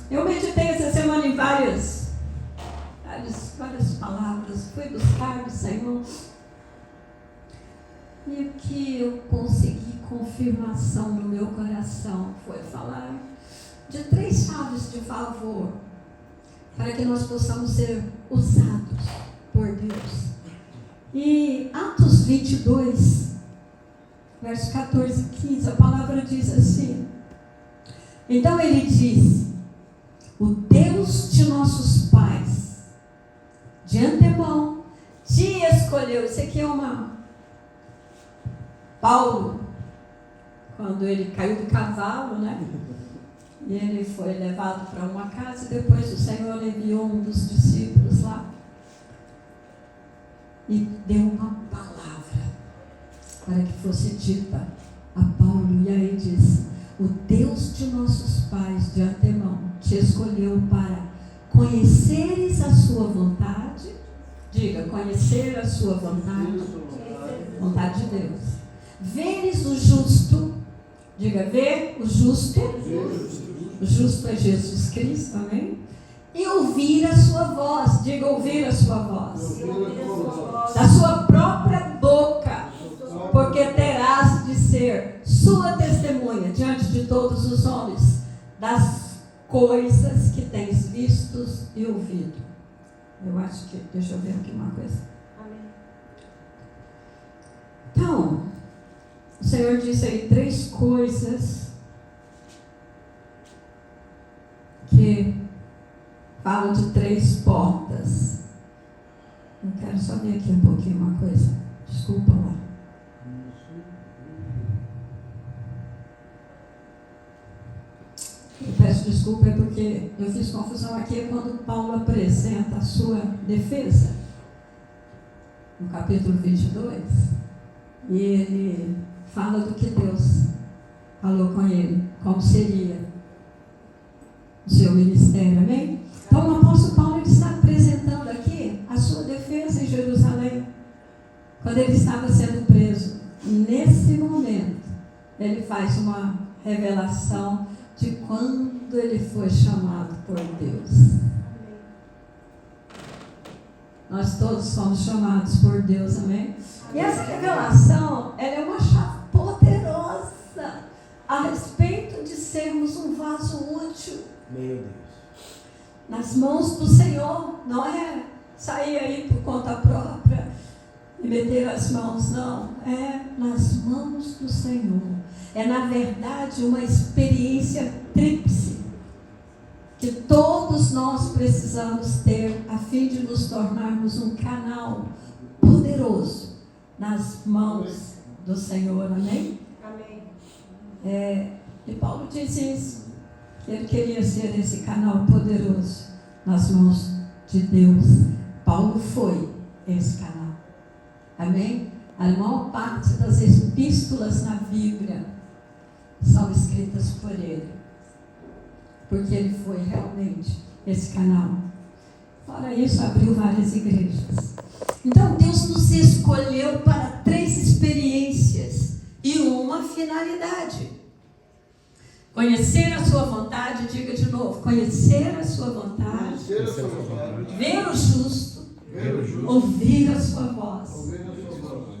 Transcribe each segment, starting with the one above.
Eu meditei essa semana em várias palavras, fui buscar do Senhor. E o que eu consegui confirmação no meu coração foi falar de 3 chaves de favor para que nós possamos ser usados por Deus. E Atos 22, verso 14 e 15, a palavra diz assim: então ele diz: o Deus de nossos pais, de antemão, te escolheu. Isso aqui é Paulo, quando ele caiu do cavalo, né? E ele foi levado para uma casa, e depois o Senhor enviou um dos discípulos lá e deu uma palavra para que fosse dita a Paulo. E aí diz: o Deus de nossos pais de antemão te escolheu para conheceres a sua vontade. Diga, conhecer a sua vontade. Vontade de Deus. Veres o justo. Diga, ver o justo. O justo é Jesus Cristo, amém? E ouvir a sua voz. Diga, ouvir a sua voz. Da sua própria boca. Porque terás de ser sua testemunha diante de todos os homens das coisas que tens vistos e ouvido. Eu acho que, deixa eu ver aqui uma coisa. Amém. Então, o Senhor disse aí 3 coisas que falam de 3 portas. Eu quero só ver aqui um pouquinho uma coisa. Desculpa lá. Eu peço desculpa porque eu fiz confusão aqui. É quando Paulo apresenta a sua defesa, no capítulo 22, e ele fala do que Deus falou com ele, como seria o seu ministério, amém? Então o apóstolo Paulo está apresentando aqui a sua defesa em Jerusalém, quando ele estava sendo preso. Nesse momento, ele faz uma revelação de quando ele foi chamado por Deus. Nós todos somos chamados por Deus, amém? E essa revelação, ela é uma chave poderosa a respeito de sermos um vaso útil. Meu Deus. Nas mãos do Senhor. Não é sair aí por conta própria e meter as mãos, não. É nas mãos do Senhor. É, na verdade, uma experiência tríplice que todos nós precisamos ter a fim de nos tornarmos um canal poderoso nas mãos do Senhor, amém? Amém. E Paulo diz isso, que ele queria ser esse canal poderoso nas mãos de Deus. Paulo foi esse canal, amém? A maior parte das epístolas na Bíblia são escritas por ele, porque ele foi realmente esse canal. Fora isso, abriu várias igrejas. Então Deus nos escolheu para 3 experiências e uma finalidade: conhecer a sua vontade. Diga de novo: conhecer a sua vontade, ver o justo, ouvir a sua voz.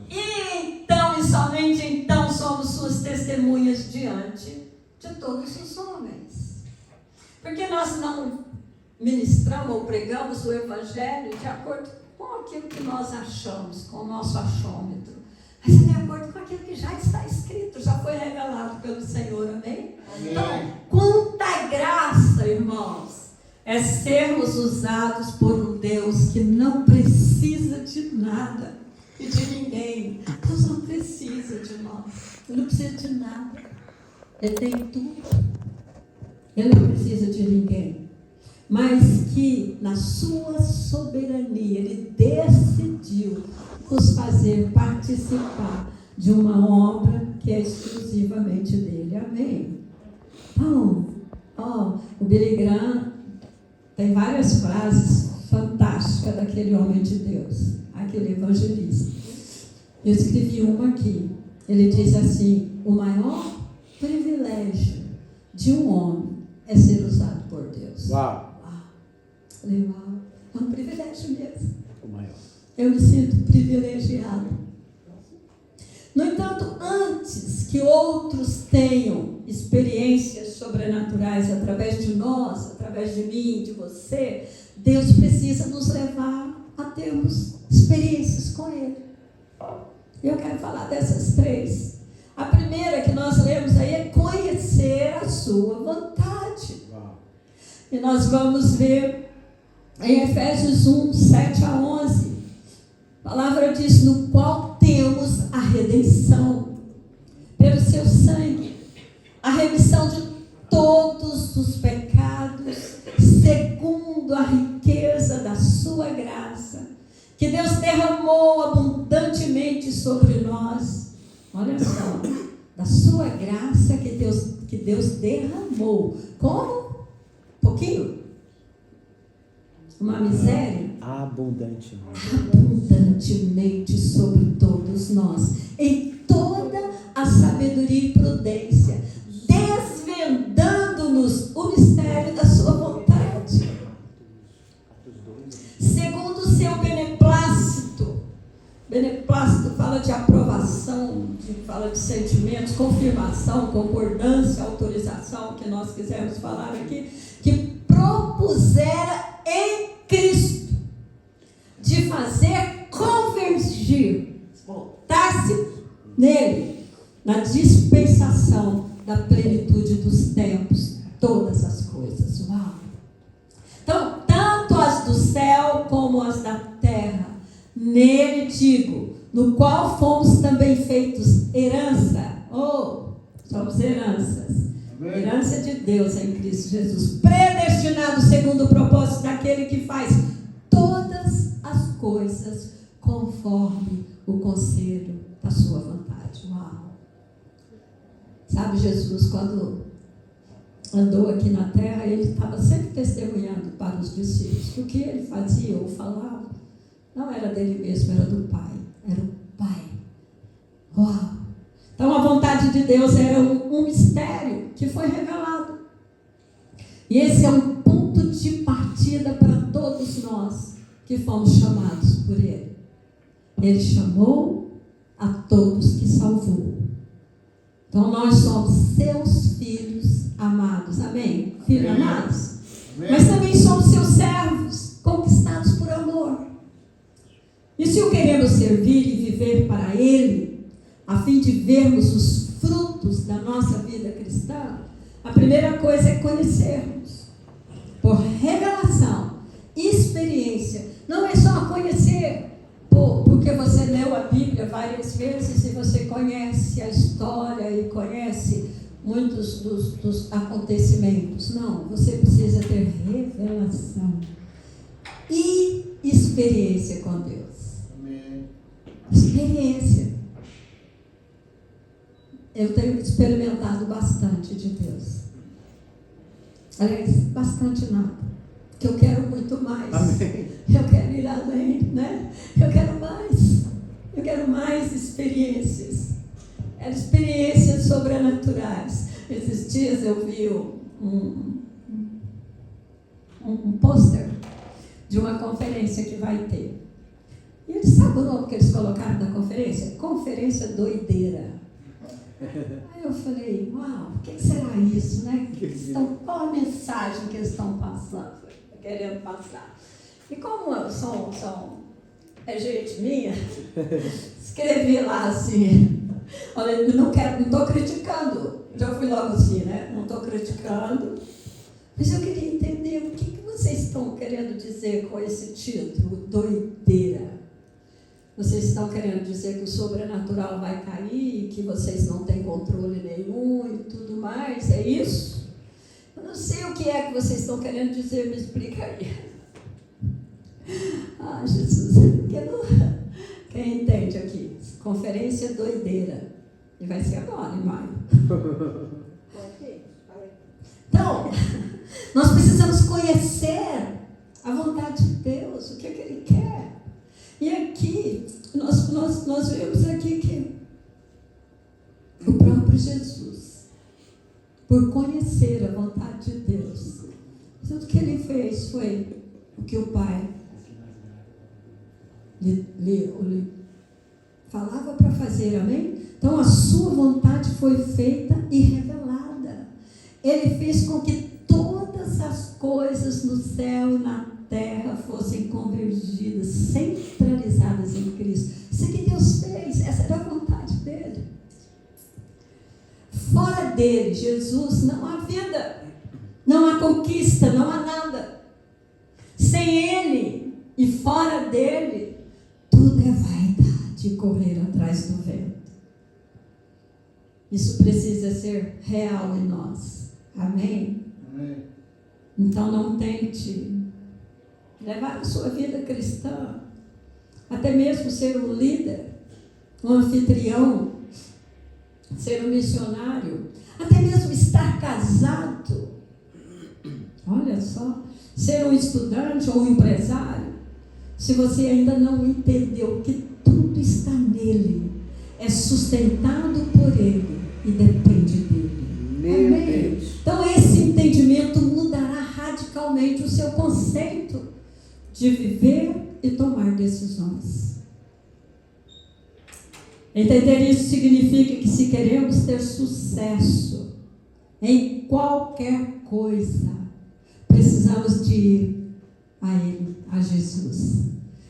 E então, e somente então, somos suas testemunhas diante de todos os homens. Porque nós não ministramos ou pregamos o Evangelho de acordo com aquilo que nós achamos, com o nosso achômetro, mas é de acordo com aquilo que já está escrito, já foi revelado pelo Senhor, amém? Amém. Então, quanta graça, irmãos, é sermos usados por um Deus que não precisa de nada e de ninguém. Deus não precisa de nós, Ele não precisa de nada, Ele tem tudo, Ele não precisa de ninguém, mas que na sua soberania Ele decidiu nos fazer participar de uma obra que é exclusivamente dele, amém? Então, o Billy Graham tem várias frases fantásticas daquele homem de Deus, aquele evangelista. Eu escrevi uma aqui. Ele diz assim: o maior privilégio de um homem é ser usado por por Deus. Uau. Uau. É um privilégio mesmo. O maior. Eu me sinto privilegiado. No entanto, antes que outros tenham experiências sobrenaturais através de nós, através de mim, de você, Deus precisa nos levar a termos experiências com Ele. Eu quero falar dessas 3. A primeira que nós lemos aí é conhecer a sua vontade. E nós vamos ver em Efésios 1, 7 a 11. A palavra diz: no qual temos a redenção pelo seu sangue, a remissão de todos os pecados, segundo a riqueza da sua graça, que Deus derramou abundantemente sobre nós. Olha só, da sua graça que Deus derramou. Como? Pouquinho? Uma miséria? Abundantemente. Abundantemente sobre todos nós, em toda a sabedoria e prudência, desvendando-nos o mistério da sua vontade, segundo o seu beneplácito. Beneplácito fala de aprovação, fala de sentimentos, confirmação, concordância, autorização, que nós quisermos falar aqui, que propusera em Cristo de fazer convergir, voltar-se nele, na dispensação da plenitude dos tempos, todas as coisas. Uau! Então, tanto as do céu como as da terra, nele digo, no qual fomos também feitos herança. Somos heranças. Amém. Herança de Deus em Cristo Jesus, predestinado segundo o propósito daquele que faz todas as coisas conforme o conselho da sua vontade. Uau! Sabe, Jesus, quando andou aqui na terra, ele estava sempre testemunhando para os discípulos que o que ele fazia ou falava não era dele mesmo, era do Pai. Era o Pai. Uau! Então a vontade de Deus era um mistério que foi revelado. E esse é um ponto de partida para todos nós que fomos chamados por Ele. Ele chamou a todos que salvou. Então nós somos seus filhos amados. Amém? Filhos amados? Amém. Mas também somos seus servos, conquistados por amor. E se o queremos servir e viver para Ele, a fim de vermos os frutos da nossa vida cristã, a primeira coisa é conhecermos. Por revelação, experiência. Não é só conhecer porque você leu a Bíblia várias vezes e você conhece a história e conhece muitos dos acontecimentos. Não, você precisa ter revelação e experiência com Deus. Amém. Experiência. Eu tenho experimentado bastante de Deus. Aliás, bastante nada. Que eu quero muito mais. Amém. Eu quero ir além, né? Eu quero mais. Eu quero mais experiências. Experiências sobrenaturais. Esses dias eu vi um pôster de uma conferência que vai ter. E eles sabem o nome que eles colocaram na conferência? Conferência Doideira. Aí eu falei, uau, o que será isso, né? Qual a mensagem que eles estão passando, querendo passar? E como é gente minha, escrevi lá assim, olha, não estou criticando, já fui logo assim, né? Não estou criticando, mas eu queria entender o que vocês estão querendo dizer com esse título, Doideira. Vocês estão querendo dizer que o sobrenatural vai cair, que vocês não têm controle nenhum e tudo mais? É isso? Eu não sei o que é que vocês estão querendo dizer, me explica aí. Ah, Jesus, quem entende aqui? Conferência Doideira. E vai ser agora, em maio. Então, nós precisamos conhecer a vontade de Deus, o que Ele quer. E aqui, nós vemos aqui que o próprio Jesus, por conhecer a vontade de Deus, Tudo que ele fez foi o que o Pai lhe falava para fazer, amém? Então a sua vontade foi feita e revelada. Ele fez com que todas as coisas no céu e na terra fossem convergidas, centralizadas em Cristo. Isso que Deus fez, essa era a vontade dele. Fora dele, Jesus, não há vida, não há conquista, não há nada. Sem ele e fora dele, tudo é vaidade, correr atrás do vento. Isso precisa ser real em nós. Amém? Amém. Então não tente levar a sua vida cristã, até mesmo ser um líder, um anfitrião, ser um missionário, até mesmo estar casado, olha só, ser um estudante ou um empresário, se você ainda não entendeu que tudo está nele, é sustentado por ele e depende dele. Meu Amém? Deus. Então esse entendimento mudará radicalmente o seu conceito de viver e tomar decisões. Entender isso significa que se queremos ter sucesso em qualquer coisa, precisamos de ir a Ele, a Jesus,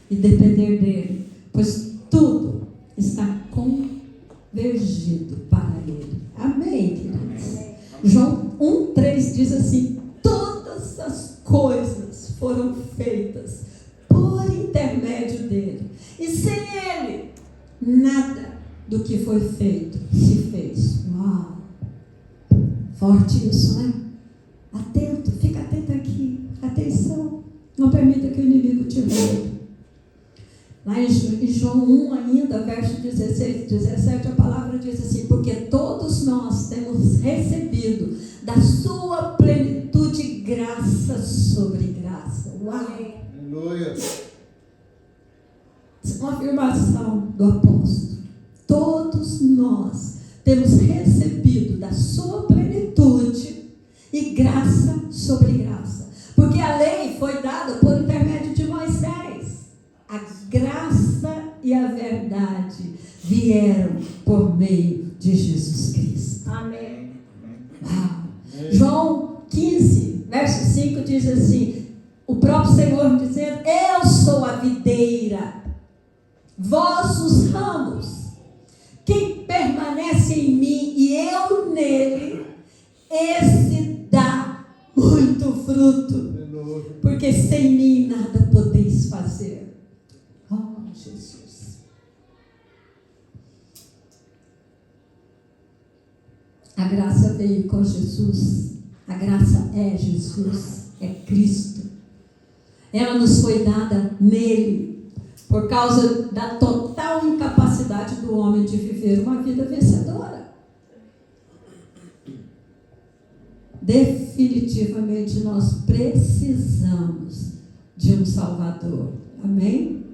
e depender dEle, pois tudo está convergido para Ele. Amém, queridos? João 1,3 diz assim: todas as coisas foram feitas por intermédio dEle, e sem Ele, nada do que foi feito se fez. Uau! Forte isso, né? Atento, fica atento aqui. Atenção. Não permita que o inimigo te roube. Lá em João 1 ainda, verso 16 e 17, a palavra diz assim: porque todos nós temos recebido da sua plenitude graça sobre graça. Uau! Aleluia. Isso é uma afirmação do apóstolo. Todos nós temos recebido da sua plenitude e graça sobre graça. Porque a lei foi dada por intermédio de Moisés. A graça e a verdade vieram por meio de Jesus Cristo. Amém. João 15, verso 5 diz assim: o próprio Senhor dizendo: eu sou a videira, vós os ramos. Quem permanece em mim e eu nele, esse dá muito fruto, porque sem mim nada podeis fazer. Oh, Jesus. A graça veio com Jesus. A graça é Jesus, é Cristo. Ela nos foi dada nele, por causa da total incapacidade do homem de viver uma vida vencedora. Definitivamente nós precisamos de um Salvador. Amém?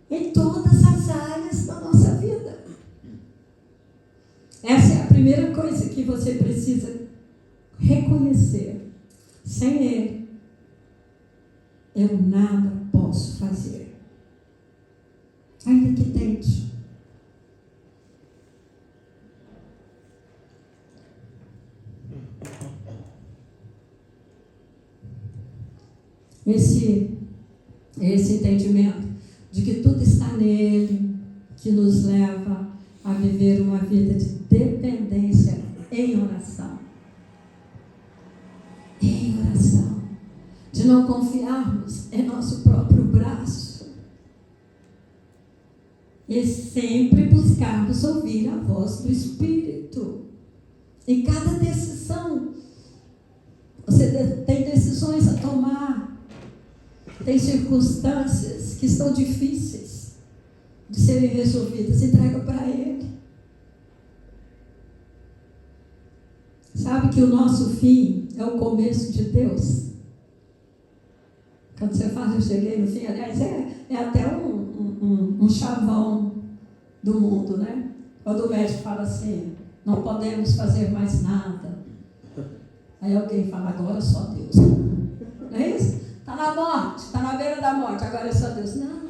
Em todas as áreas da nossa vida. Essa é a primeira coisa que você precisa reconhecer. Sem Ele, eu nada posso fazer. Ainda que tente. Esse entendimento de que tudo está nele, que nos leva a viver uma vida de dependência em oração. Em oração. De não confiarmos em nosso próprio braço. E sempre buscarmos ouvir a voz do Espírito. Em cada decisão, você tem decisões a tomar. Tem circunstâncias que estão difíceis de serem resolvidas. Entrega para Ele. Sabe que o nosso fim é o começo de Deus. Quando você fala, eu cheguei no fim, aliás, é até um chavão do mundo, né? Quando o médico fala assim, não podemos fazer mais nada. Aí alguém fala, agora só Deus. da morte, agora é só Deus. Não.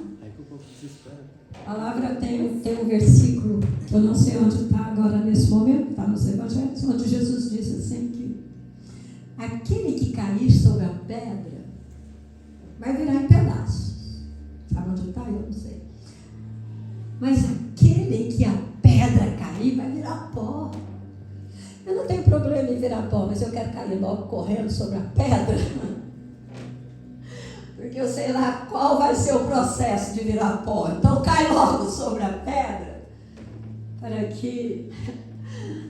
A palavra tem um versículo, que eu não sei onde está agora nesse momento, está nos Evangelhos, onde Jesus diz assim que aquele que cair sobre a pedra vai virar em pedaços. Sabe onde está? Eu não sei. Mas aquele que a pedra cair vai virar pó. Eu não tenho problema em virar pó, mas eu quero cair logo correndo sobre a pedra. Porque eu sei lá qual vai ser o processo de virar pó. Então cai logo sobre a pedra. Para que,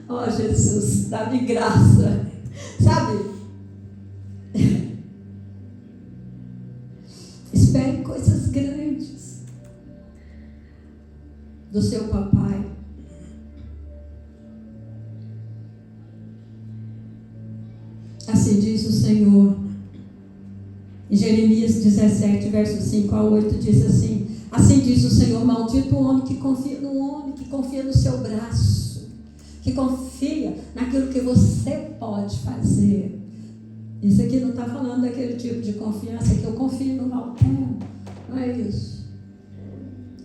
ó Jesus, dá-me graça. Sabe? Espere coisas grandes do seu papai. Assim diz o Senhor. Em Jeremias 17, verso 5 a 8, diz assim: assim diz o Senhor, maldito o homem que confia no homem, que confia no seu braço, que confia naquilo que você pode fazer. Isso aqui não está falando daquele tipo de confiança que eu confio no Malteno, não é isso.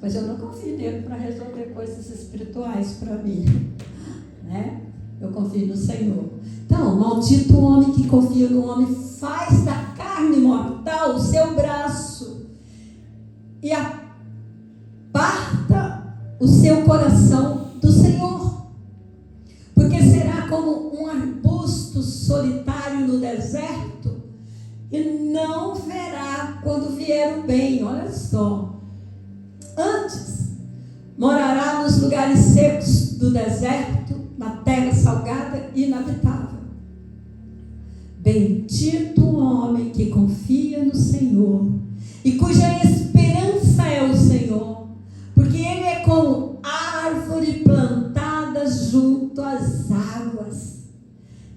Mas eu não confio nele para resolver coisas espirituais para mim, né? Eu confio no Senhor. Então, maldito o homem que confia no homem, faz da carne mortal o seu braço e aparta o seu coração do Senhor, porque será como um arbusto solitário no deserto e não verá quando vier o bem. Olha só, antes morará nos lugares secos do deserto, na terra salgada e inabitável. Bendito o homem que confia no Senhor e cuja esperança é o Senhor, porque ele é como árvore plantada junto às águas,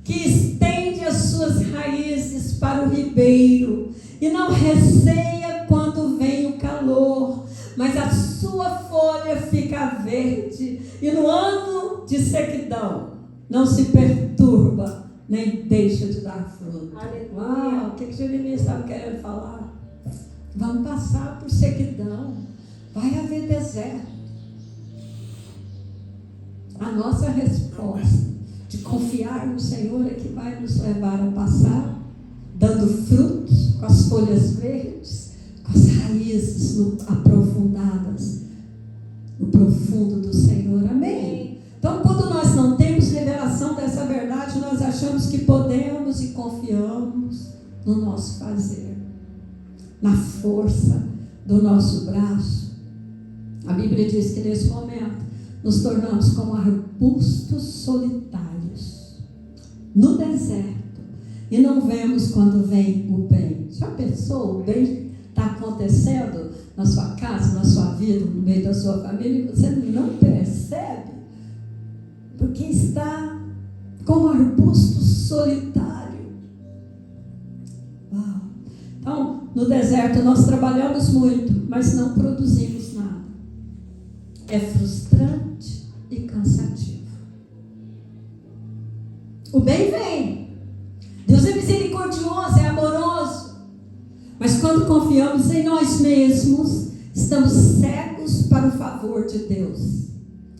que estende as suas raízes para o ribeiro e não receia quando vem o calor, mas a sua folha fica verde e no ano de sequidão não se perturba nem deixa de dar fruto. Uau, o que Jeremias estava querendo falar? Vamos passar por sequidão, vai haver deserto. A nossa resposta de confiar no Senhor é que vai nos levar a passar dando frutos, com as folhas verdes, com as raízes aprofundadas no profundo do Senhor. Amém? Então, quando nós não temos revelação dessa verdade, nós achamos que podemos e confiamos no nosso fazer, na força do nosso braço. A Bíblia diz que nesse momento nos tornamos como arbustos solitários no deserto e não vemos quando vem o bem. Já pensou? O bem está acontecendo na sua casa, na sua vida, no meio da sua família, e você não percebe, porque está como arbusto solitário. Uau. Então, no deserto nós trabalhamos muito, mas não produzimos nada. É frustrante e cansativo. O bem vem. Deus é misericordioso, é amoroso. Mas quando confiamos em nós mesmos, estamos cegos para o favor de Deus.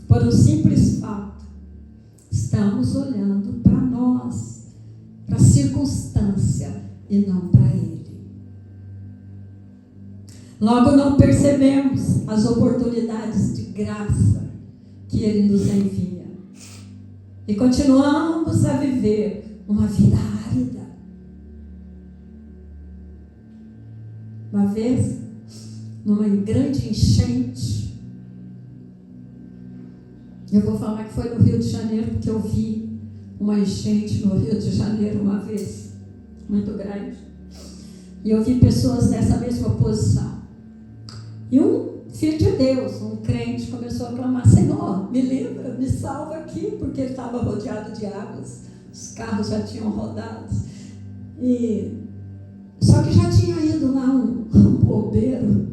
Por um simples fato. Estamos olhando para nós, para a circunstância e não para Ele. Logo não percebemos as oportunidades de graça que Ele nos envia. E continuamos a viver uma vida árida. Uma vez, numa grande enchente, eu vou falar que foi no Rio de Janeiro, porque eu vi uma enchente no Rio de Janeiro uma vez, muito grande. E eu vi pessoas nessa mesma posição. E um filho de Deus, um crente, começou a clamar: Senhor, me livra, me salva aqui, porque ele estava rodeado de águas, os carros já tinham rodado. Só que já tinha ido lá um bombeiro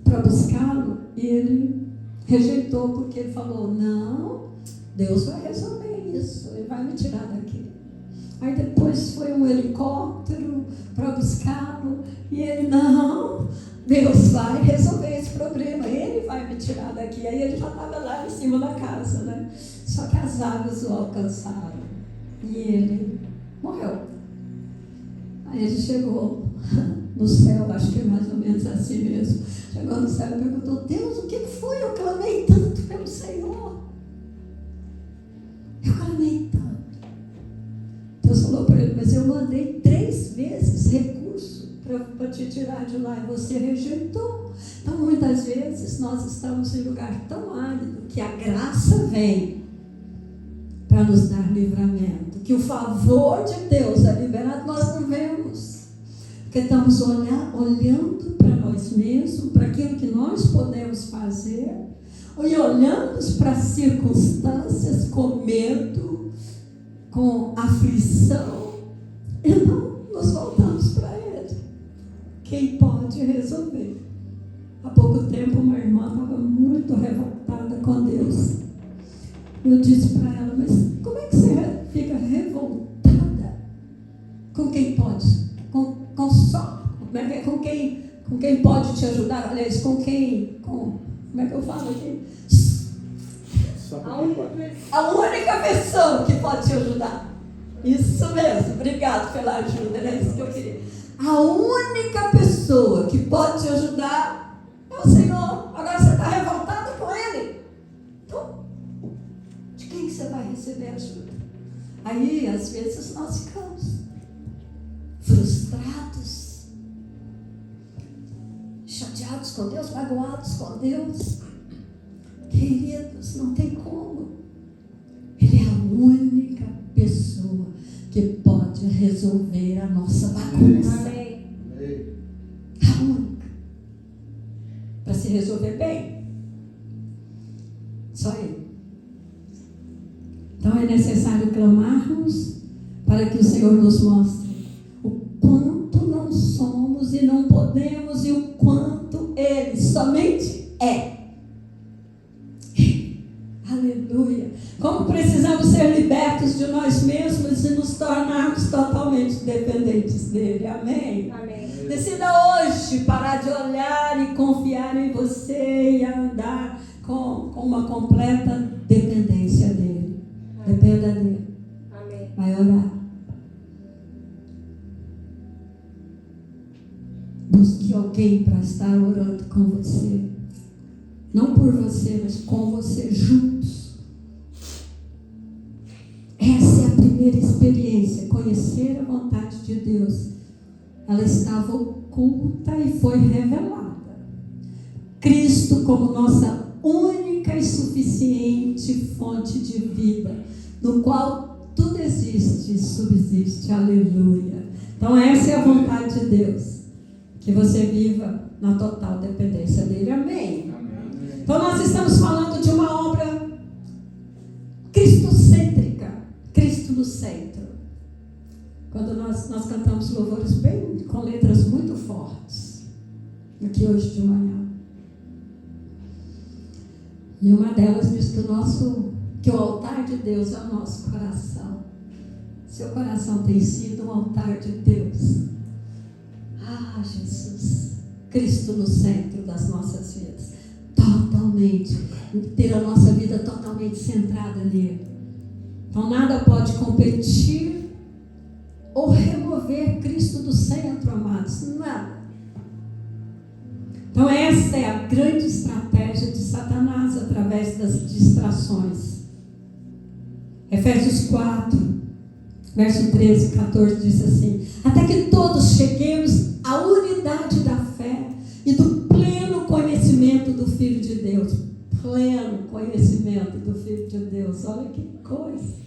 para buscá-lo, e ele rejeitou, porque ele falou: não, Deus vai resolver isso, Ele vai me tirar daqui. Aí depois foi um helicóptero para buscá-lo, e ele: não, não, Deus vai resolver esse problema, Ele vai me tirar daqui. Aí ele já estava lá em cima da casa, né? Só que as águas o alcançaram e ele morreu. Aí ele chegou no céu, acho que é mais ou menos assim mesmo. Chegou no céu e perguntou: Deus, o que foi? Eu clamei tanto pelo Senhor. Eu clamei tanto. Deus falou para ele: mas eu mandei 3 vezes recurso para te tirar de lá e você rejeitou. Então muitas vezes nós estamos em lugar tão árido que a graça vem para nos dar livramento, que o favor de Deus é liberado, nós não vemos, porque estamos olhando para nós mesmos, para aquilo que nós podemos fazer, e olhamos para as circunstâncias com medo, com aflição, e não nos voltamos para Ele, quem pode resolver. Há pouco tempo uma irmã estava muito revoltada com Deus. Eu disse para ela: mas como é que você fica revoltada com quem pode? Com só? Com quem pode te ajudar? Aliás, como é que eu falo aqui? A única pessoa que pode te ajudar. Isso mesmo, obrigado pela ajuda, era isso que eu queria. A única pessoa que pode te ajudar é o Senhor. Agora você está revoltada com Ele. Então, de quem você vai receber ajuda? Aí, às vezes, nós ficamos frustrados, chateados com Deus, magoados com Deus. Queridos, não tem como. Ele é a única pessoa que pode resolver a nossa bagunça. Amém. A única. Para se resolver bem. Só Ele. Então é necessário clamarmos para que o Senhor nos mostre o quanto não somos e não podemos e o quanto Ele somente é. Aleluia. Como precisamos ser libertos de nós mesmos e nos tornarmos totalmente dependentes dEle. Amém? Amém. Decida hoje parar de olhar e confiar em você e andar com uma completa dependência dEle. Dependa dEle. Amém. Vai orar. Busque alguém para estar orando com você. Não por você, mas com você, juntos. Essa é a primeira experiência, conhecer a vontade de Deus. Ela estava oculta e foi revelada. Cristo como nossa única e suficiente fonte de vida, no qual tudo existe e subsiste. Aleluia. Então essa é a vontade de Deus, que você viva na total dependência dele. Amém? Então nós estamos falando de uma obra cristocêntrica, Cristo no centro. Quando nós cantamos louvores bem, com letras muito fortes, aqui hoje de manhã. E uma delas diz que o altar de Deus é o nosso coração. Seu coração tem sido um altar de Deus. Ah, Jesus, Cristo no centro das nossas vidas. Totalmente, ter a nossa vida totalmente centrada nele. Então nada pode competir ou remover Cristo do centro, amados. Nada. Então essa é a grande estratégia de Satanás através das distrações. Efésios 4, verso 13 e 14 diz assim: até que todos cheguemos à unidade da fé e do pleno conhecimento do Filho de Deus. Pleno conhecimento do Filho de Deus. Olha que coisa.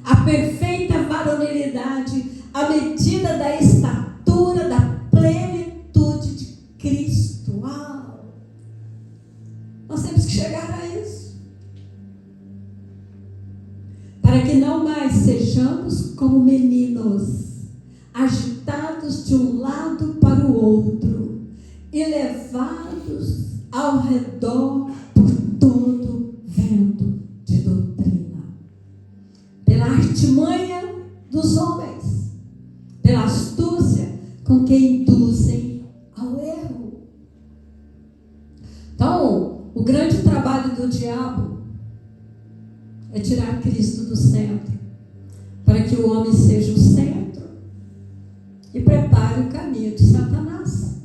A perfeita varonilidade, à medida da estatura, da plenitude de Cristo. Uau! Nós temos que chegar a isso. Para que não mais sejamos como meninos, agitados de um lado para o outro e levados ao redor por todo vento de doutrina, pela artimanha dos homens, pela astúcia com que induzem do diabo é tirar Cristo do centro, para que o homem seja o centro e prepare o caminho de Satanás.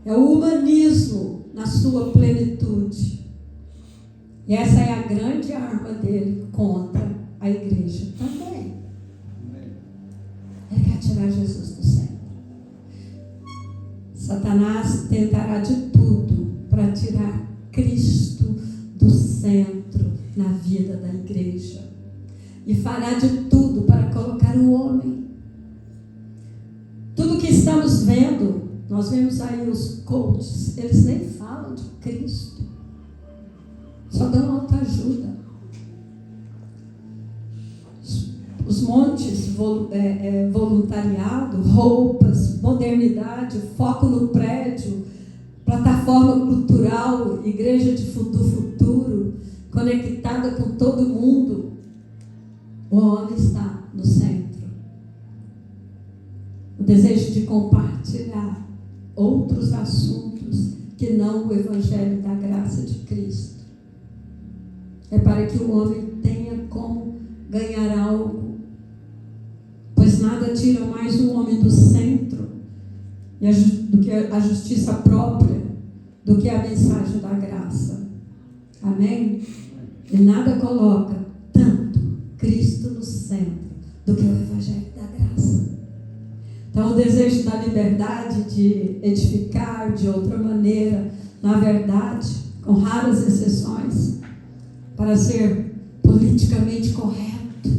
É o humanismo na sua plenitude. E essa é a grande arma dele contra a igreja também. Ele quer tirar Jesus do centro. Satanás tentará de tudo para tirar Cristo do centro na vida da igreja. E fará de tudo para colocar o homem. Tudo que estamos vendo, nós vemos aí os coaches, eles nem falam de Cristo. Só dão autoajuda. Os montes, voluntariado, roupas, modernidade, foco no prédio, plataforma cultural, igreja do futuro, conectada com todo mundo. O homem está no centro. O desejo de compartilhar outros assuntos que não o evangelho da graça de Cristo. É para que o homem tenha como ganhar algo, pois nada tira mais o homem do centro do que a justiça própria, do que a mensagem da graça. Amém? E nada coloca tanto Cristo no centro do que o evangelho da graça. Então o desejo da liberdade de edificar de outra maneira, na verdade, com raras exceções, para ser politicamente correto,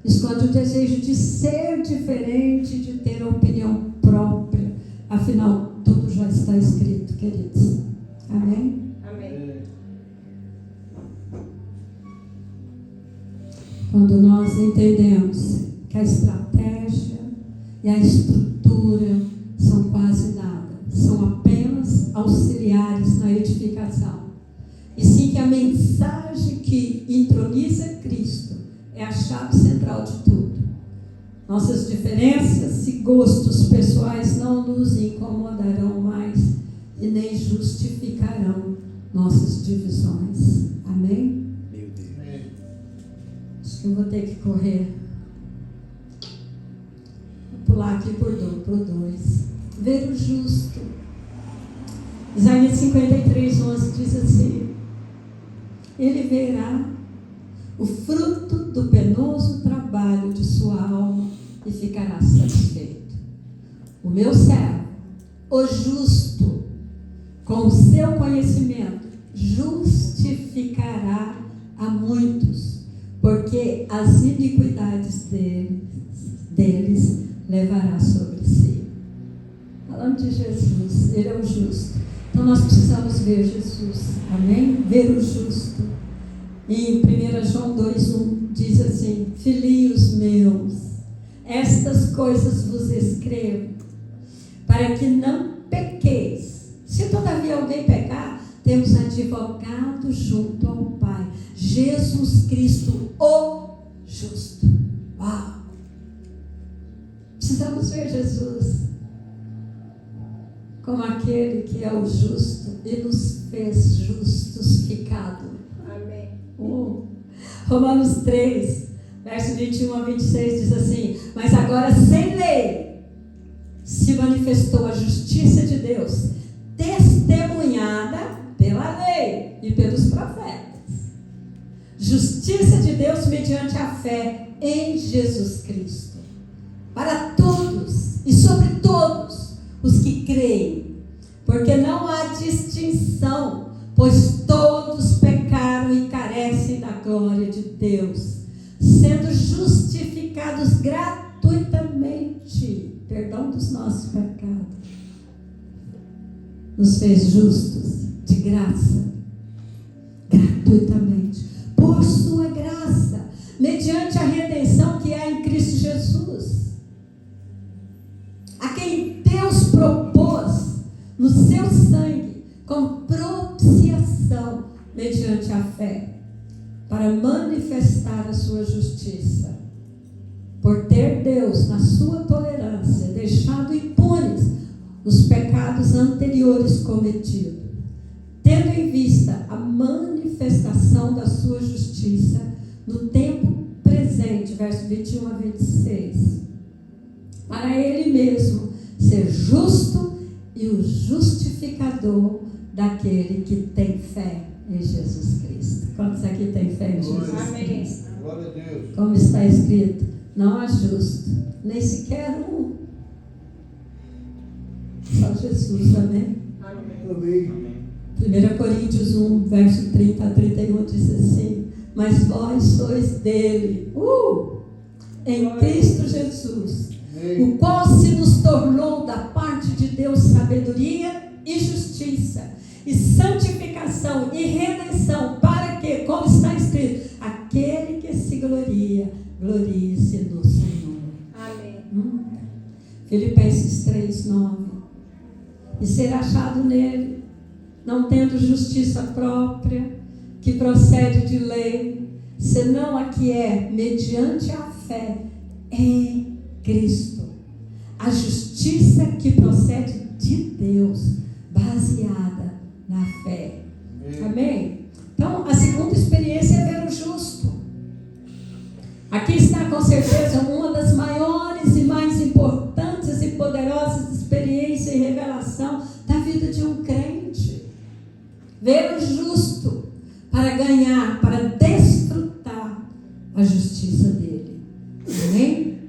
esconde o desejo de ser diferente, de ter opinião própria. Afinal, tudo já está escrito, queridos. Amém? Amém. Quando nós entendemos que a estratégia e a estrutura são quase nada, são apenas auxiliares na edificação, e sim que a mensagem que entroniza Cristo é a chave central de tudo. Nossas diferenças e gostos pessoais não nos incomodarão mais e nem justificarão nossas divisões. Amém? Meu Deus. Acho que eu vou ter que correr. Vou pular aqui por 2. Ver o justo. Isaías 53:11 diz assim: ele verá o fruto do penoso trabalho de sua alma e ficará satisfeito. O meu servo, o justo, com o seu conhecimento, justificará a muitos, porque as iniquidades deles levará sobre si. Falando de Jesus, ele é o justo. Então nós precisamos ver Jesus, amém? Ver o justo. Em 1 João 2:1 diz assim: filhinhos meus, estas coisas vos escrevo, para que não pequeis. Se todavia alguém pecar, temos advogado junto ao Pai, Jesus Cristo, o justo. Uau! Precisamos ver Jesus como aquele que é o justo e nos fez justificado. Amém. Romanos 3, verso 21-26 diz assim: mas agora sem lei se manifestou a justiça de Deus, testemunhada pela lei e pelos profetas. Justiça de Deus mediante a fé em Jesus Cristo, para todos e sobre todos os que creem, porque não há distinção, pois todos pecaram e carecem da glória de Deus, sendo justificados gratuitamente, perdão dos nossos pecados, nos fez justos de graça, gratuitamente, por sua graça, mediante a redenção que há em Cristo Jesus, a quem Deus propôs no seu sangue como propiciação mediante a fé, para manifestar a sua justiça, por ter Deus, na sua tolerância, deixado impunes os pecados anteriores cometidos, tendo em vista a manifestação da sua justiça no tempo presente, verso 21 a 26, para ele mesmo ser justo e o justificador daquele que tem fé em Jesus Cristo. Quantos aqui têm fé em Jesus Cristo? Glória a Deus. Como está escrito, não há justo, nem sequer um. Só Jesus, amém? Amém. 1 Coríntios 1, verso 30 a 31 diz assim: mas vós sois dele, em Cristo Jesus, o qual se nos tornou da parte de Deus sabedoria e justiça, e santificação e redenção, para que, como está escrito, aquele que se gloria, glorie-se no Senhor. Amém. Filipenses 3, 9. E ser achado nele, não tendo justiça própria, que procede de lei, senão a que é mediante a fé em Cristo. A justiça que procede de Deus, baseada na fé. Amém? Então, a segunda experiência é ver o justo. Aqui está com certeza uma das maiores e mais importantes e poderosas experiências e revelação da vida de um crente. Ver o justo para ganhar, para desfrutar a justiça dele. Amém?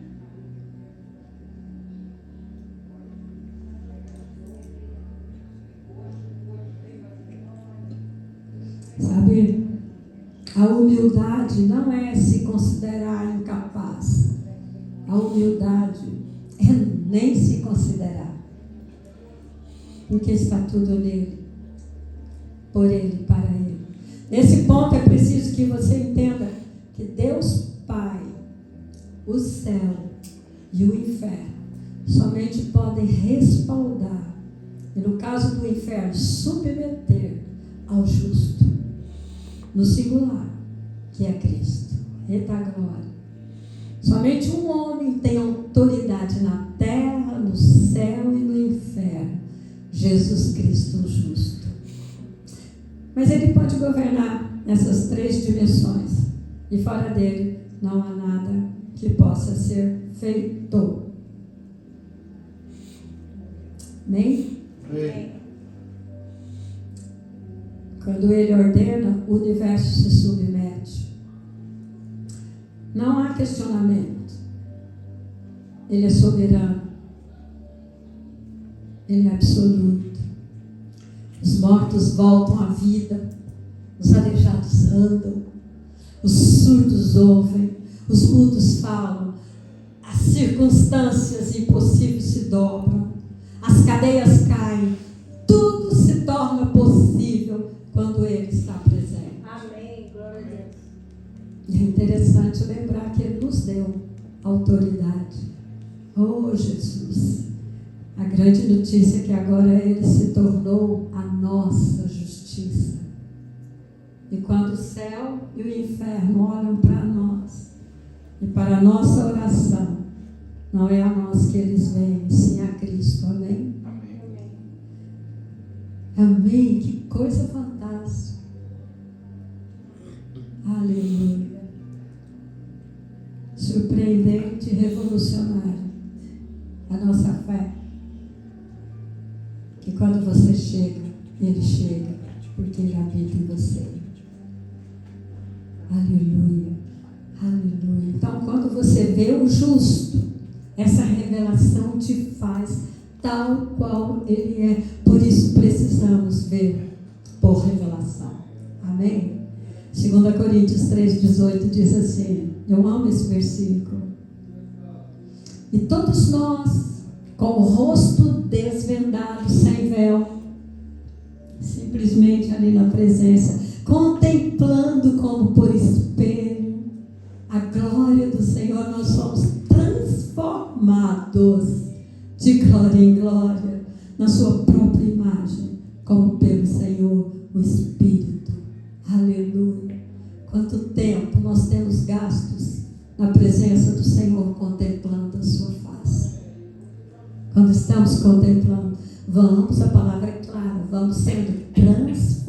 Sabe, a humildade não é se considerar incapaz. A humildade é nem se considerar. Porque está tudo nele, por ele, para ele. Nesse ponto é preciso que você entenda que Deus Pai, o céu e o inferno somente podem respaldar, e no caso do inferno, submeter ao justo, no singular, que é Cristo. Eita glória. Somente um homem tem autoridade na terra, no céu e no inferno: Jesus Cristo, o justo. Mas ele pode governar nessas três dimensões, e fora dele não há nada que possa ser feito. Amém? Amém. Quando ele ordena, o universo se submete. Não há questionamento. Ele é soberano. Ele é absoluto. Os mortos voltam à vida. Os aleijados andam. Os surdos ouvem. Os mudos falam. As circunstâncias impossíveis se dobram. As cadeias caem. Tudo se torna possível quando ele está presente. Amém. Glória a Deus. É interessante lembrar que ele nos deu autoridade. Oh, Jesus! A grande notícia é que agora ele se tornou a nossa justiça. E quando o céu e o inferno olham para nós e para a nossa oração, não é a nós que eles veem, sim a Cristo. Amém? Amém? Que coisa fantástica. Aleluia. Surpreendente e revolucionário a nossa fé. Que quando você chega, ele chega, porque ele habita em você. Aleluia. Aleluia. Então, quando você vê o justo, essa revelação te faz tal qual ele é. Por isso precisamos ver por revelação. Amém? 2 Coríntios 3,18 diz assim, eu amo esse versículo. E todos nós, com o rosto desvendado, sem véu, simplesmente ali na presença, contemplando como por espelho a glória do Senhor, nós somos transformados de glória em glória, na sua própria imagem, como pelo Senhor, o Espírito. Aleluia. Quanto tempo nós temos gastos na presença do Senhor, contemplando a sua face. Quando estamos contemplando, vamos, a palavra é clara, vamos sendo transformados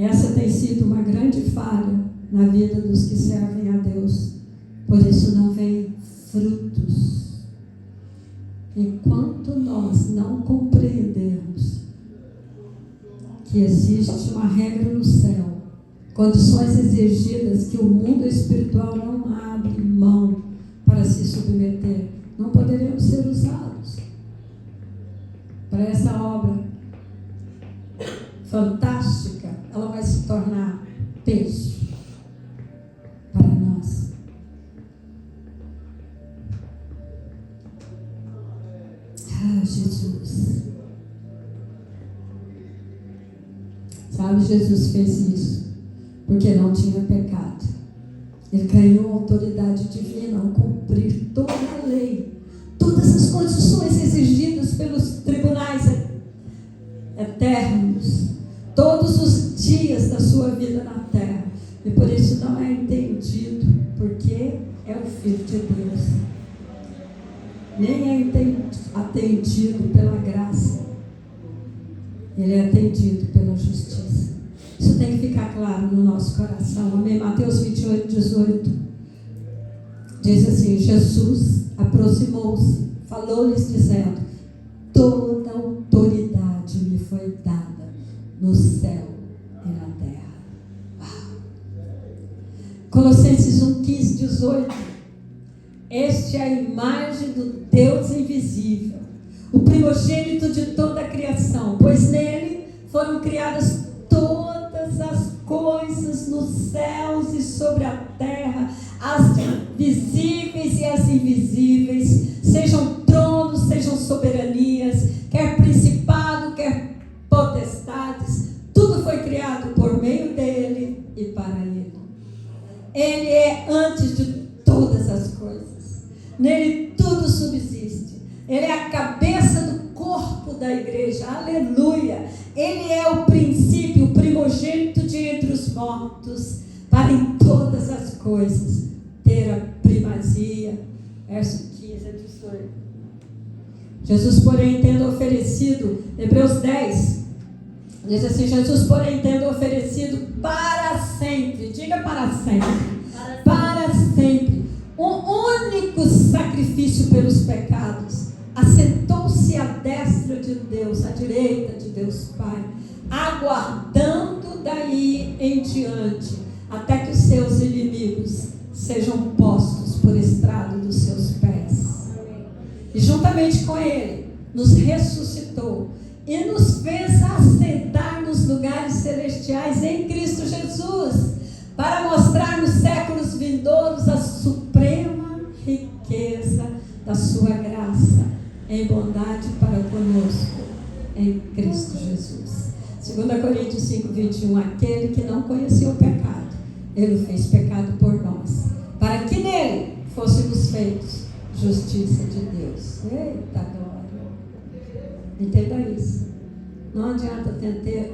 Essa tem sido uma grande falha na vida dos que servem a Deus. Por isso não vem frutos. Enquanto nós não compreendermos que existe uma regra no céu, condições exigidas que o mundo espiritual não abre mão para se submeter, não poderemos ser usados para essa obra fantástica. Ela vai se tornar peso para nós. Ah, Jesus. Sabe, Jesus fez isso porque não tinha pecado. Ele ganhou autoridade divina ao cumprir toda a lei, todas as condições exigidas pelos tribunais eternos, todos os dias da sua vida na terra. E por isso não é entendido, porque é o Filho de Deus. Nem é atendido pela graça. Ele é atendido pela justiça. Isso tem que ficar claro no nosso coração. Amém? Mateus 28, 18. Diz assim: Jesus aproximou-se, falou-lhes dizendo: toda autoridade me foi dada no céu e na terra. Uau. Colossenses 1, 15, 18. Este é a imagem do Deus invisível, o primogênito de toda a criação, pois nele foram criadas todas as coisas nos céus e sobre a terra, as visíveis e as invisíveis, sejam tronos, sejam soberanias, quer principado, quer potestades, tudo foi criado por meio dele e para ele. Ele é antes de todas as coisas, nele tudo subsiste. Ele é a cabeça do corpo da igreja, aleluia. Ele é o princípio, o primogênito de entre os mortos, para em todas as coisas ter a primazia. Verso 15 a 18. Jesus, porém, tendo oferecido, Hebreus 10, diz assim: Jesus, porém, tendo oferecido para sempre, diga para sempre, para sempre, um único sacrifício pelos pecados, assentou-se à destra de Deus, à direita de Deus Pai, aguardando daí em diante, até que os seus inimigos sejam postos por estrado dos seus pés. E juntamente com ele, nos ressuscitou e nos fez assentar nos lugares celestiais em Cristo Jesus, para mostrar nos séculos vindouros a suprema riqueza da sua graça em bondade para conosco em Cristo Jesus. 2 Coríntios 5, 21. Aquele que não conheceu o pecado, ele fez pecado por nós, para que nele fôssemos feitos justiça de Deus. Eita glória! Entenda isso. Não adianta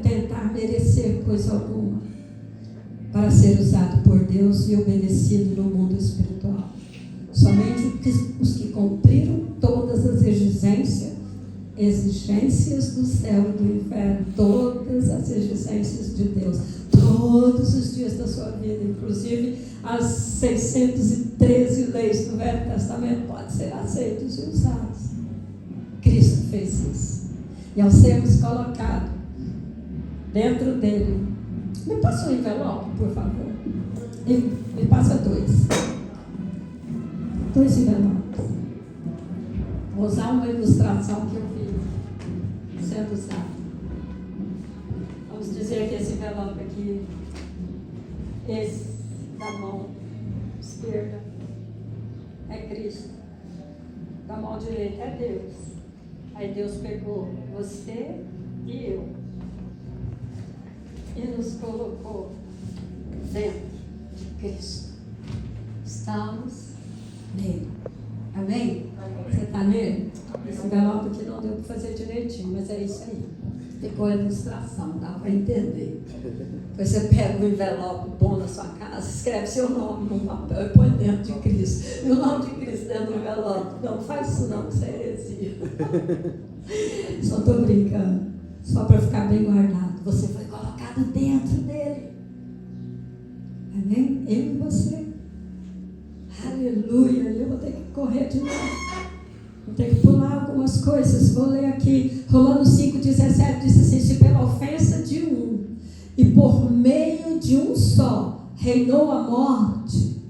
tentar merecer coisa alguma para ser usado por Deus e obedecido no mundo espiritual. Somente os que cumpriram todas as exigências do céu e do inferno, todas as exigências de Deus, todos os dias da sua vida, inclusive as 613 leis do Velho Testamento, podem ser aceitos e usados. Cristo fez isso. E ao sermos colocados dentro dele, me passa um envelope, por favor. E me passa dois envelopes. Vou usar uma ilustração que eu vi sendo usada. Vamos dizer que esse envelope aqui, esse da mão esquerda, é Cristo. Da mão direita é Deus. Aí Deus pegou você e eu e nos colocou dentro de Cristo. Estamos nele. Amém? Você está nele? Esse envelope aqui não deu para fazer direitinho, mas é isso aí. Ficou a ilustração, dá para entender. Depois você pega um envelope bom na sua casa, escreve seu nome num papel e põe dentro de Cristo. E o nome de Cristo dentro do envelope. Não faz isso não, que isso é heresia. Só estou brincando. só para ficar bem guardado. Você foi colocado dentro dele. Amém? Eu e você. Aleluia. Eu vou ter que correr de novo. Vou ter que pular algumas coisas. Vou ler aqui. Romanos 5,17 diz assim: se pela ofensa de um e por meio de um só reinou a morte,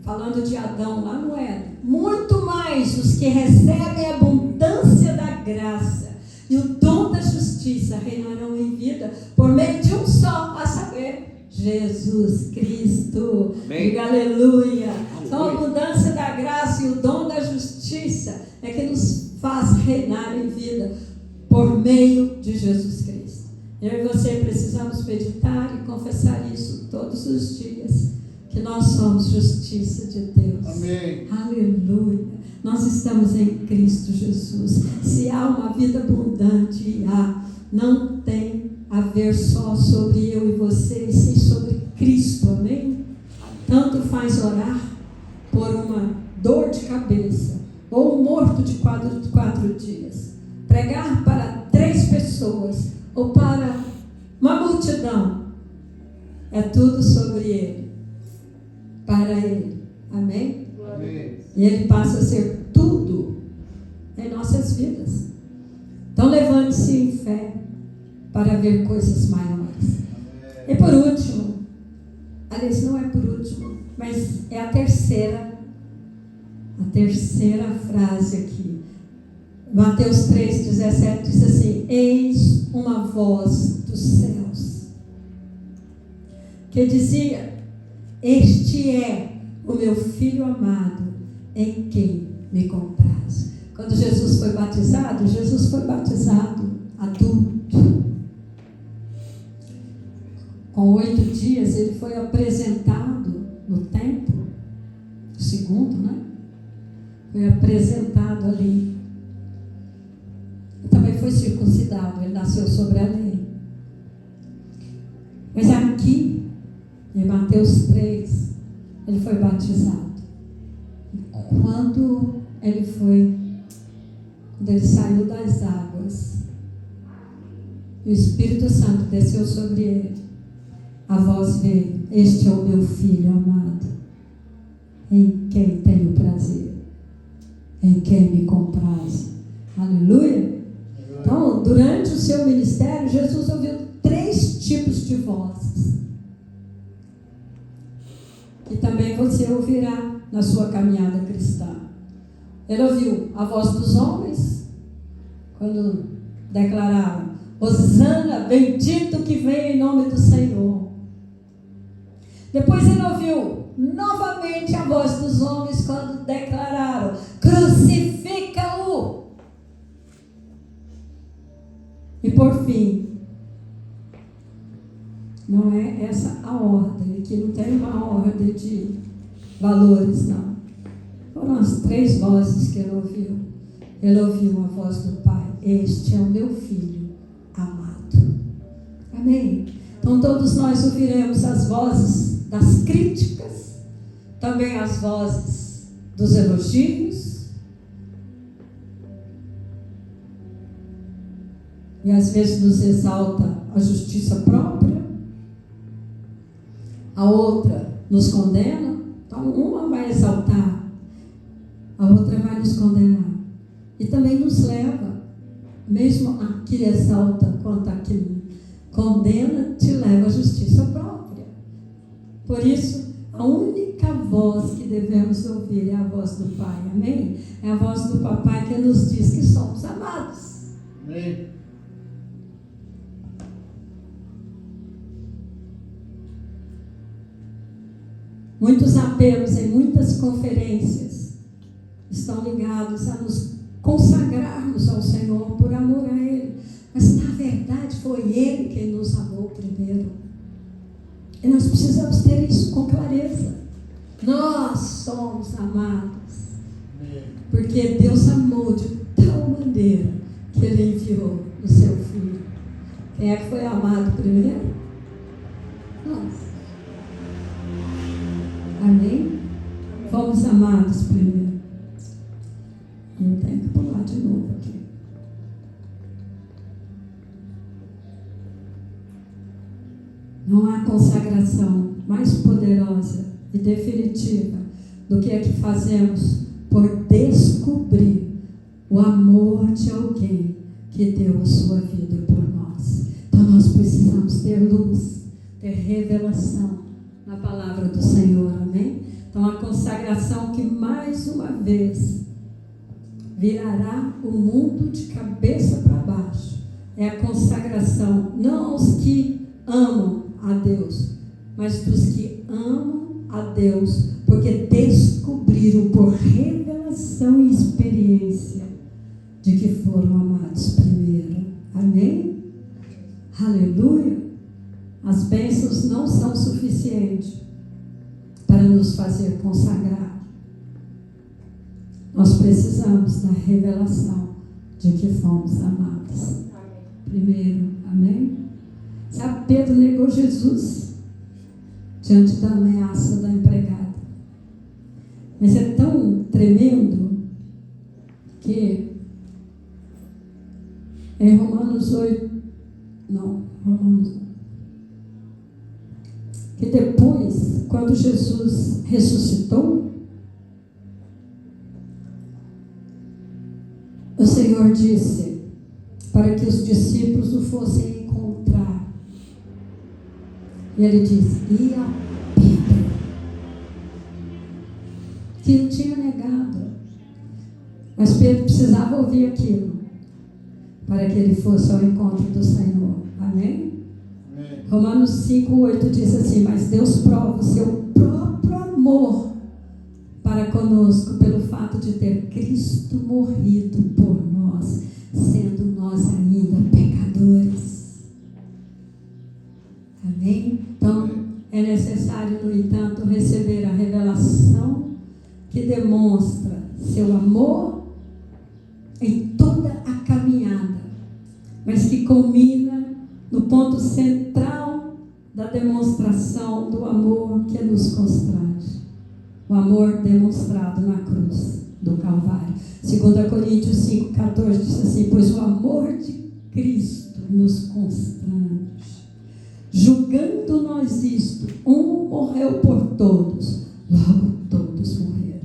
falando de Adão lá no Éden, muito mais os que recebem a abundância da graça e o dom da justiça reinarão em vida por meio de um só, a saber, Jesus Cristo. Diga aleluia. Então a abundância da graça e o dom da justiça é que nos faz reinar em vida por meio de Jesus Cristo. Eu e você precisamos meditar e confessar isso todos os dias, que nós somos justiça de Deus. Amém. Aleluia. Nós estamos em Cristo Jesus. Se há uma vida abundante, e não tem a ver só sobre eu e você, e sim sobre Cristo. Amém? Tanto faz orar por uma dor de cabeça ou um morto de 4 dias, pregar para 3 pessoas ou para uma multidão, é tudo sobre Ele, para Ele. Amém? Amém. E Ele passa a ser tudo em nossas vidas. Então levante-se em fé para ver coisas maiores. E por último, aliás, não é por último, mas é a terceira frase aqui. Mateus 3,17 diz assim: eis uma voz dos céus que dizia: este é o meu filho amado, em quem me comprazo. Quando Jesus foi batizado adulto. Com 8 dias ele foi apresentado no templo, segundo, né? Foi apresentado ali. E também foi circuncidado, ele nasceu sobre a lei. Mas aqui, em Mateus 3, ele foi batizado. Quando ele saiu das águas, o Espírito Santo desceu sobre ele. A voz veio: este é o meu filho amado, em quem tenho prazer, em quem me comprazo. Aleluia. Então, durante o seu ministério, Jesus ouviu 3 tipos de vozes, que também você ouvirá na sua caminhada cristã. Ele ouviu a voz dos homens, quando declararam: Hosana, bendito que vem em nome do Senhor. Depois ele ouviu novamente a voz dos homens, quando declararam: crucifica-o. E por fim, não é essa a ordem, aqui não tem uma ordem de valores, não. Foram as 3 vozes que ele ouviu. Ele ouviu a voz do Pai: este é o meu filho amado. Amém? Então todos nós ouviremos as vozes das críticas, também as vozes dos elogios, e às vezes nos exalta a justiça própria, a outra nos condena. Então uma vai exaltar, a outra vai nos condenar, e também nos leva, mesmo a que exalta quanto a que condena, te leva à justiça própria. Por isso, a única voz que devemos ouvir é a voz do Pai. Amém? É a voz do Papai que nos diz que somos amados. Amém. Muitos apelos em muitas conferências estão ligados a nos consagrarmos ao Senhor por amor a Ele. Mas na verdade foi Ele quem nos amou primeiro. E nós precisamos ter isso com clareza. Nós somos amados. Porque Deus amou de tal maneira que Ele enviou o seu Filho. Quem é que foi amado primeiro? Nós. Amém? Fomos amados primeiro. Eu tenho que pular de novo aqui. Não há consagração mais poderosa e definitiva do que a que fazemos por descobrir o amor de alguém que deu a sua vida por nós. Então nós precisamos ter luz, ter revelação na palavra do Senhor, amém? Então a consagração que mais uma vez virará o mundo de cabeça para baixo é a consagração, não aos que amam a Deus, mas dos que amam a Deus, porque descobriram por revelação e experiência de que foram amados primeiro. Amém? Aleluia! As bênçãos não são suficientes para nos fazer consagrar. Nós precisamos da revelação de que fomos amados primeiro. Amém? Sabe, Pedro negou Jesus diante da ameaça da empregada. Mas é tão tremendo que em Romanos 8, que depois, quando Jesus ressuscitou, o Senhor disse para que os discípulos o fossem encontrar. E ele disse: e a Pedro, que o tinha negado. Mas Pedro precisava ouvir aquilo para que ele fosse ao encontro do Senhor. Amém? Amém. Romanos 5:8 diz assim: mas Deus prova o seu próprio amor para conosco pelo fato de ter Cristo morrido por nós, sendo nós ainda pecadores. Amém? Então, é necessário, no entanto, receber a revelação que demonstra seu amor em toda a caminhada, mas que culmina no ponto central da demonstração do amor que nos constrange. O amor demonstrado na cruz do Calvário. 2 Coríntios 5,14 diz assim: pois o amor de Cristo nos constrange, julgando nós isto, um morreu por todos, logo todos morreram.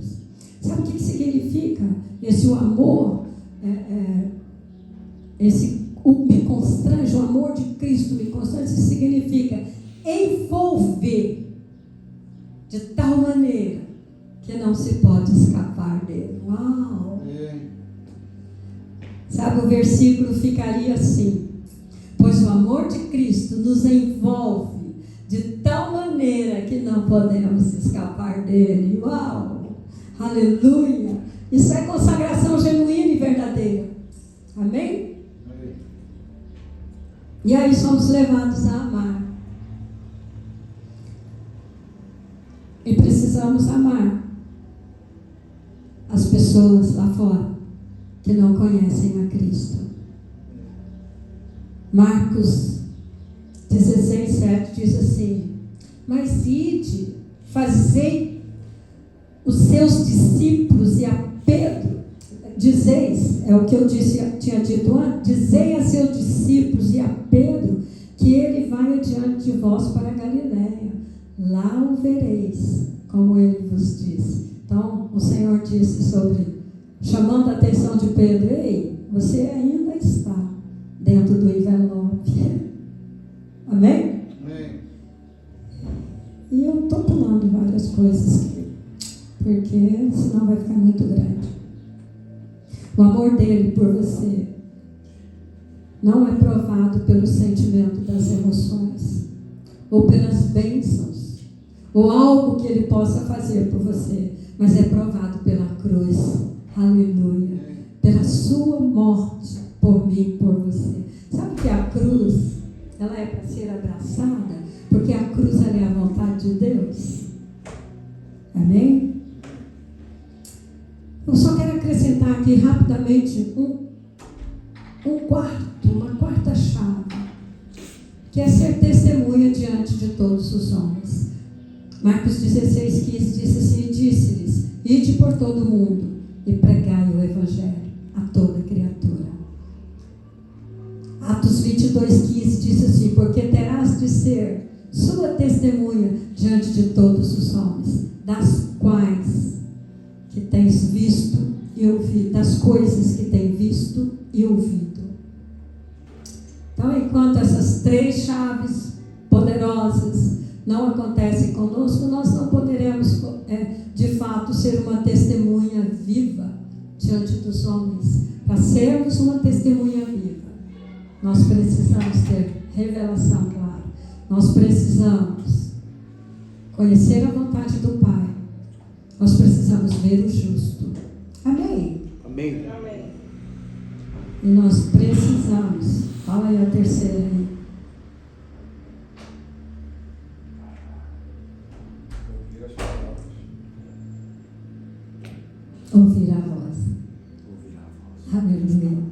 Sabe o que significa esse o amor? Me constrange, o amor de Cristo me constrange, significa envolver de tal maneira que não se pode escapar dele. Uau! Sabe, o versículo ficaria assim: pois o amor de Cristo nos envolve de tal maneira que não podemos escapar dele. Uau! Aleluia! Isso é consagração genuína e verdadeira. Amém? E aí somos levados a amar. E precisamos amar as pessoas lá fora que não conhecem a Cristo. Marcos 16:7 diz assim: mas ide, fazei os seus discípulos, e a Pedro, dizeis, é o que eu tinha dito antes, dizei a seus discípulos e a Pedro que ele vai adiante de vós para a Galiléia, lá o vereis, como ele vos disse. Então o Senhor disse chamando a atenção de Pedro: ei, você ainda está dentro do envelope. Amém? Amém. E eu estou pulando várias coisas aqui, porque senão vai ficar muito grande. O amor dele por você não é provado pelo sentimento das emoções, ou pelas bênçãos, ou algo que ele possa fazer por você, mas é provado pela cruz. Aleluia. Pela sua morte por mim e por você. Sabe que a cruz, ela é para ser abraçada, porque a cruz, ela é a vontade de Deus. Amém? Eu só quero acrescentar aqui rapidamente uma quarta chave, que é ser testemunha diante de todos os homens. Marcos 16:15 diz assim: disse-lhes: ide por todo o mundo e pregai o evangelho a toda criatura. Atos 22:15 diz assim: porque terás de ser sua testemunha diante de todos os homens, das quais que tens visto e ouvido, das coisas que tens visto e ouvido. Então, enquanto essas 3 chaves poderosas não acontecem conosco, nós não poderemos, de fato, ser uma testemunha viva diante dos homens. Para sermos uma testemunha viva, nós precisamos ter revelação clara. Nós precisamos conhecer a vontade do Pai. Nós precisamos ver o justo. Amém? Amém. Amém. E nós precisamos. Fala aí a terceira aí. Ouvir as palavras. Ouvir a voz. Ouvir a voz. Aleluia.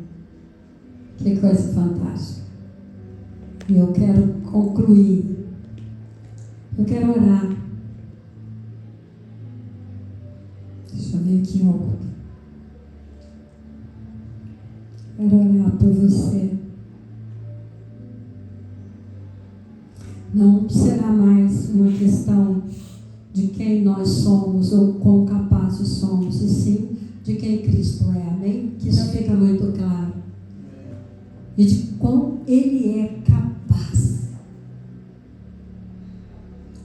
Que coisa fantástica. E eu quero concluir. Eu quero orar. Deixa eu ver aqui algo. Quero orar por você. Não será mais uma questão de quem nós somos ou quão capazes somos, e sim de quem Cristo é. Amém? Que isso fica muito claro. E de quão Ele é capaz.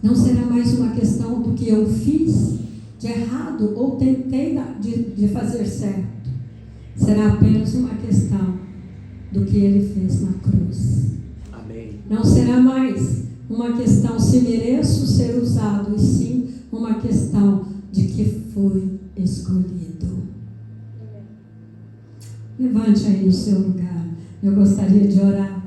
Não será mais uma questão do que eu fiz de errado ou tentei de fazer certo. Será apenas uma questão do que Ele fez na cruz. Amém. Não será mais uma questão se mereço ser usado, e sim uma questão de que fui escolhido. Levante aí no seu lugar. Eu gostaria de orar